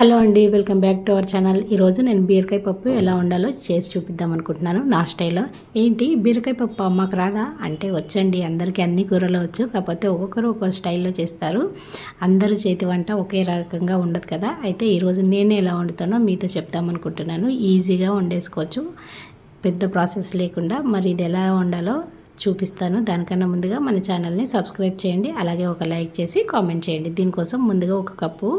Hello అండి, welcome back to our channel. ఈరోజు నేను బీరకాయ పప్పు ఎలా వండాలో చేసి చూపిద్దాం అనుకుంటున్నాను నా స్టైల్లో. ఏంటి బీరకాయ పప్పు అమ్మకు రాదా అంటే వచ్చండి, అందరికీ అన్ని కూరలు వచ్చు. కాకపోతే ఒక్కొక్కరు ఒక్కొక్క స్టైల్లో చేస్తారు. అందరూ చేతి వంట ఒకే రకంగా ఉండదు కదా. అయితే ఈరోజు నేను ఎలా వండుతానో మీతో చెప్దామనుకుంటున్నాను. ఈజీగా వండేసుకోవచ్చు, పెద్ద ప్రాసెస్ లేకుండా. మరి ఇది ఎలా వండాలో చూపిస్తాను. దానికన్నా ముందుగా మన ఛానల్ని సబ్స్క్రైబ్ చేయండి, అలాగే ఒక లైక్ చేసి కామెంట్ చేయండి. దీనికోసం ముందుగా ఒక కప్పు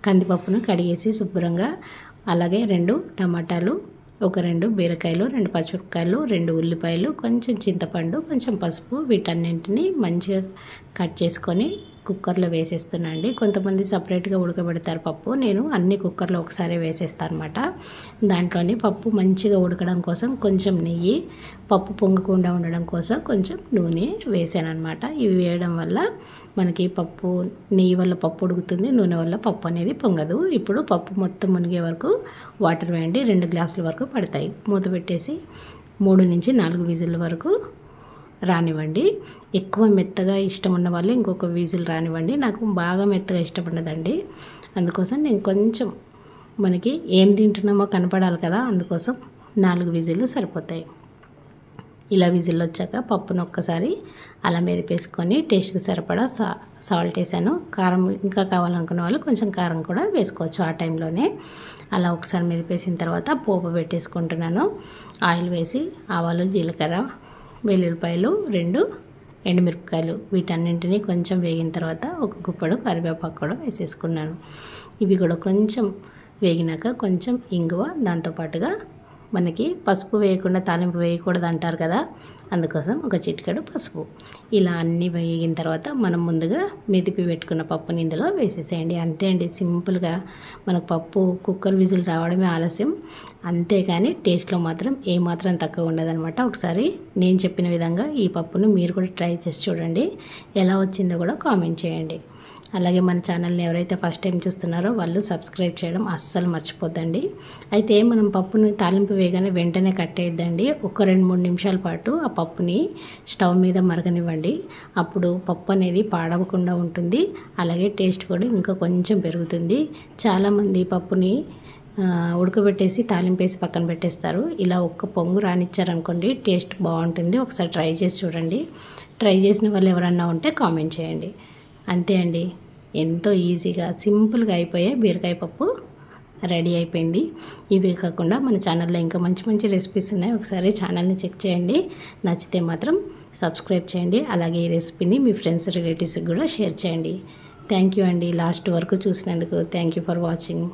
కందిపప్పును కడిగేసి శుభ్రంగా, అలాగే 2 టమాటాలు, ఒక 2 బీరకాయలు, 2 పచ్చిమిరపకాయలు, 2 ఉల్లిపాయలు, కొంచెం చింతపండు, కొంచెం పసుపు, వీటన్నింటినీ మంచిగా కట్ చేసుకొని కుక్కర్లో వేసేస్తున్నా అండి. కొంతమంది సపరేట్గా ఉడకబెడతారు పప్పు. నేను అన్ని కుక్కర్లో ఒకసారి వేసేస్తాను అనమాట. దాంట్లోనే పప్పు మంచిగా ఉడకడం కోసం కొంచెం నెయ్యి, పప్పు పొంగకుండా ఉండడం కోసం కొంచెం నూనె వేసాను అనమాట. ఇవి వేయడం వల్ల మనకి పప్పు, నెయ్యి వల్ల పప్పు ఉడుకుతుంది, నూనె వల్ల పప్పు అనేది పొంగదు. ఇప్పుడు పప్పు మొత్తం మునిగే వరకు వాటర్ వేయండి. 2 గ్లాసుల వరకు పడతాయి. మూత పెట్టేసి 3 నుంచి 4 విజిల్ వరకు రానివ్వండి. ఎక్కువ మెత్తగా ఇష్టం ఉన్న వాళ్ళు ఇంకొక విజిల్ రానివ్వండి. నాకు బాగా మెత్తగా ఇష్టపడదండి. అందుకోసం నేను కొంచెం, మనకి ఏం తింటున్నామో కనపడాలి కదా, అందుకోసం 4 విజిల్లు సరిపోతాయి. ఇలా విజిల్ వచ్చాక పప్పును ఒక్కసారి అలా మెదిపేసుకొని టేస్ట్కి సరిపడా సాల్ట్ వేసాను. కారం ఇంకా కావాలనుకున్న వాళ్ళు కొంచెం కారం కూడా వేసుకోవచ్చు ఆ టైంలోనే. అలా ఒకసారి మెదిపేసిన తర్వాత పోపు పెట్టేసుకుంటున్నాను. ఆయిల్ వేసి ఆవాలు, జీలకర్ర, వెల్లుల్లిపాయలు, 2 ఎండుమిరపకాయలు, వీటన్నింటినీ కొంచెం వేగిన తర్వాత ఒక గుప్పడు కరివేపాకు కూడా వేసేసుకున్నాను. ఇవి కూడా కొంచెం వేగినాక కొంచెం ఇంగువ, దాంతోపాటుగా మనకి పసుపు వేయకుండా తాలింపు వేయకూడదు అంటారు కదా, అందుకోసం ఒక చిటికెడు పసుపు. ఇలా అన్నీ వేగిన తర్వాత మనం ముందుగా మెదిపి పెట్టుకున్న పప్పుని ఇందులో వేసేసేయండి. అంతే అండి, సింపుల్గా. మనకు పప్పు కుక్కర్ విజిల్ రావడమే ఆలస్యం, అంతేకాని టేస్ట్లో మాత్రం ఏమాత్రం తక్కువ ఉండదన్నమాట. ఒకసారి నేను చెప్పిన విధంగా ఈ పప్పును మీరు కూడా ట్రై చేసి చూడండి. ఎలా వచ్చిందో కూడా కామెంట్ చేయండి. అలాగే మన ఛానల్ని ఎవరైతే ఫస్ట్ టైం చూస్తున్నారో వాళ్ళు సబ్స్క్రైబ్ చేయడం అస్సలు మర్చిపోద్దండి. అయితే మనం పప్పుని తాలింపు వేయగానే వెంటనే కట్టేయద్దండి. ఒక 2-3 నిమిషాల పాటు ఆ పప్పుని స్టవ్ మీద మరగనివ్వండి. అప్పుడు పప్పు అనేది పాడవకుండా ఉంటుంది, అలాగే టేస్ట్ కూడా ఇంకా కొంచెం పెరుగుతుంది. చాలామంది పప్పుని ఉడకబెట్టేసి తాలింపేసి పక్కన పెట్టేస్తారు. ఇలా ఒక్క పొంగు రానిచ్చారనుకోండి, టేస్ట్ బాగుంటుంది. ఒకసారి ట్రై చేసి చూడండి. ట్రై చేసిన వాళ్ళు ఎవరన్నా ఉంటే కామెంట్ చేయండి. అంతే అండి, ఎంతో ఈజీగా సింపుల్గా అయిపోయే బీరకాయ పప్పు రెడీ అయిపోయింది. ఇవే కాకుండా మన ఛానల్లో ఇంకా మంచి మంచి రెసిపీస్ ఉన్నాయి. ఒకసారి ఛానల్ని చెక్ చేయండి. నచ్చితే మాత్రం సబ్స్క్రైబ్ చేయండి. అలాగే ఈ రెసిపీని మీ ఫ్రెండ్స్, రిలేటివ్స్కి కూడా షేర్ చేయండి. థ్యాంక్ యూ అండి, లాస్ట్ వరకు చూసినందుకు. Thank you for watching.